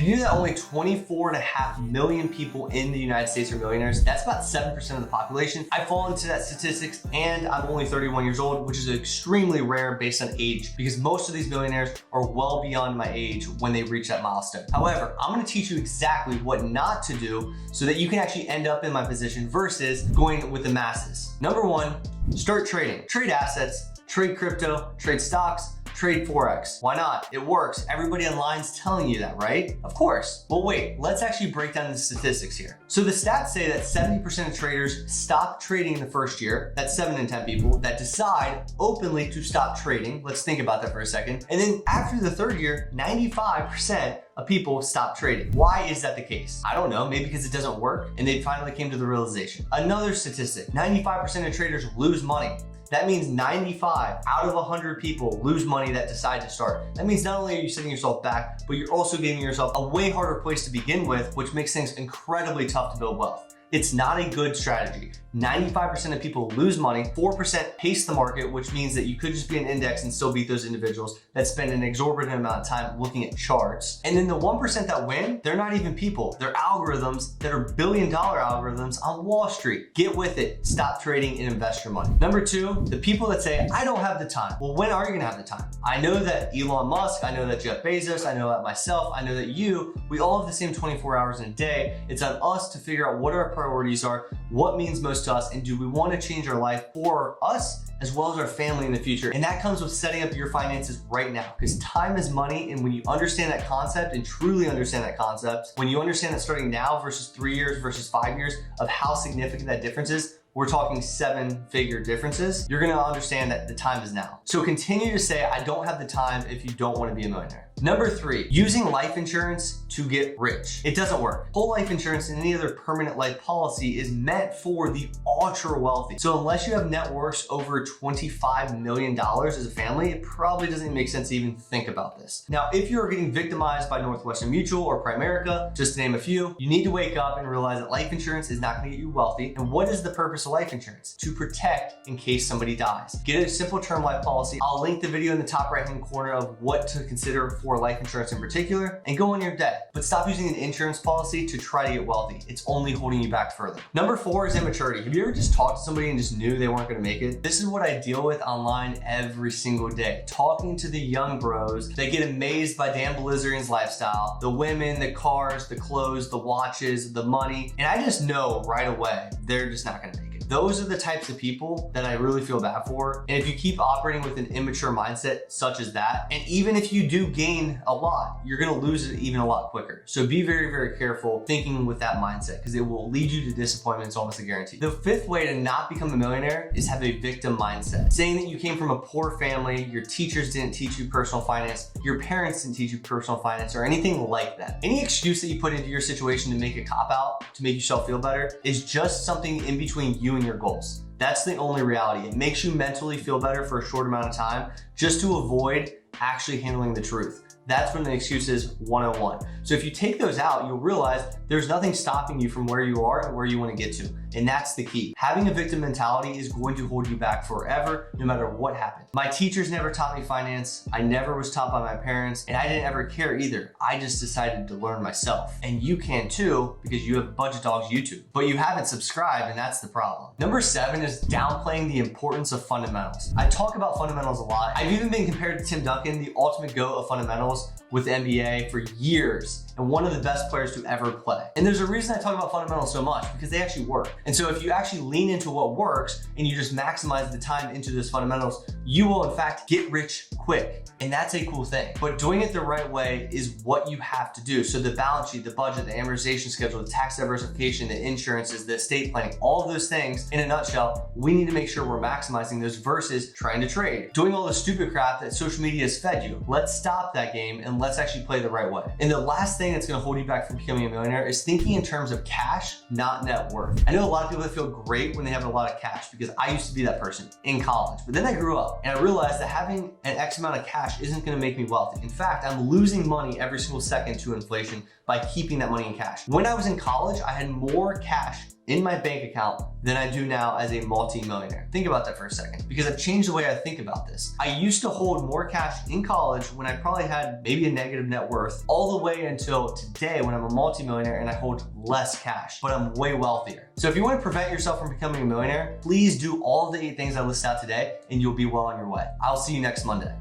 Did you know that only 24.5 million people in the United States are millionaires? That's about 7% of the population. I fall into that statistics, and I'm only 31 years old, which is extremely rare based on age, because most of these millionaires are well beyond my age when they reach that milestone. However, I'm gonna teach you exactly what not to do so that you can actually end up in my position versus going with the masses. Number one, start trading. Trade assets, trade crypto, trade stocks, trade Forex. Why not? It works. Everybody online's telling you that, right? Of course. But wait, let's actually break down the statistics here. So the stats say that 70% of traders stop trading in the first year. That's 7 in 10 people that decide openly to stop trading. Let's think about that for a second. And then after the third year, 95% of people stop trading. Why is that the case? I don't know, maybe because it doesn't work and they finally came to the realization. Another statistic, 95% of traders lose money. That means 95 out of 100 people lose money that decide to start. That means not only are you setting yourself back, but you're also giving yourself a way harder place to begin with, which makes things incredibly tough to build wealth. It's not a good strategy. 95% of people lose money, 4% pace the market, which means that you could just be an index and still beat those individuals that spend an exorbitant amount of time looking at charts. And then the 1% that win, they're not even people. They're algorithms that are billion-dollar algorithms on Wall Street. Get with it. Stop trading and invest your money. Number two, the people that say, I don't have the time. Well, when are you gonna have the time? I know that Elon Musk, I know that Jeff Bezos, I know that myself, I know that you, we all have the same 24 hours in a day. It's on us to figure out what our priorities are, what means most to us, and do we want to change our life for us as well as our family in the future. And that comes with setting up your finances right now, because time is money. And when you understand that concept and truly understand that concept, when you understand that starting now versus 3 years versus 5 years of how significant that difference is, we're talking 7-figure differences, you're gonna understand that the time is now. So continue to say, I don't have the time if you don't wanna be a millionaire. Number three, using life insurance to get rich. It doesn't work. Whole life insurance and any other permanent life policy is meant for the ultra wealthy. So unless you have net worths over $25 million as a family, it probably doesn't even make sense to even think about this. Now, if you're getting victimized by Northwestern Mutual or Primerica, just to name a few, you need to wake up and realize that life insurance is not gonna get you wealthy. And what is the purpose of life insurance? To protect in case somebody dies. Get a simple term life policy. I'll link the video in the top right-hand corner of what to consider for life insurance in particular, and go on your day. But stop using an insurance policy to try to get wealthy. It's only holding you back further. Number four is immaturity. Have you ever just talked to somebody and just knew they weren't gonna make it? This is what I deal with online every single day. Talking to the young bros that get amazed by Dan Bilzerian's lifestyle, the women, the cars, the clothes, the watches, the money, and I just know right away, they're just not gonna make it. Those are the types of people that I really feel bad for. And if you keep operating with an immature mindset such as that, and even if you do gain a lot, you're gonna lose it even a lot quicker. So be very, very careful thinking with that mindset, because it will lead you to disappointment. It's almost a guarantee. The fifth way to not become a millionaire is have a victim mindset. Saying that you came from a poor family, your teachers didn't teach you personal finance, your parents didn't teach you personal finance, or anything like that. Any excuse that you put into your situation to make a cop-out, to make yourself feel better, is just something in between you and your goals. That's the only reality. It makes you mentally feel better for a short amount of time just to avoid actually handling the truth. That's when the excuse is 101. So if you take those out, you'll realize there's nothing stopping you from where you are and where you want to get to. And that's the key. Having a victim mentality is going to hold you back forever, no matter what happens. My teachers never taught me finance. I never was taught by my parents, and I didn't ever care either. I just decided to learn myself. And you can too, because you have Budgetdog's YouTube, but you haven't subscribed, and that's the problem. Number 7 is downplaying the importance of fundamentals. I talk about fundamentals a lot. I've even been compared to Tim Duncan, the ultimate GOAT of fundamentals with the NBA for years, and one of the best players to ever play. And there's a reason I talk about fundamentals so much, because they actually work. And so if you actually lean into what works and you just maximize the time into those fundamentals, you will in fact get rich quick. And that's a cool thing. But doing it the right way is what you have to do. So the balance sheet, the budget, the amortization schedule, the tax diversification, the insurances, the estate planning, all of those things in a nutshell, we need to make sure we're maximizing those versus trying to trade. Doing all the stupid crap that social media has fed you. Let's stop that game and let's actually play the right way. And the last thing that's gonna hold you back from becoming a millionaire is thinking in terms of cash, not net worth. I know a lot of people that feel great when they have a lot of cash, because I used to be that person in college, but then I grew up and I realized that having an X amount of cash isn't gonna make me wealthy. In fact, I'm losing money every single second to inflation by keeping that money in cash. When I was in college, I had more cash in my bank account than I do now as a multi-millionaire. Think about that for a second, because I've changed the way I think about this. I used to hold more cash in college when I probably had maybe a negative net worth, all the way until today when I'm a multi-millionaire and I hold less cash, but I'm way wealthier. So if you want to prevent yourself from becoming a millionaire, please do all of the 8 things I listed out today and you'll be well on your way. I'll see you next Monday.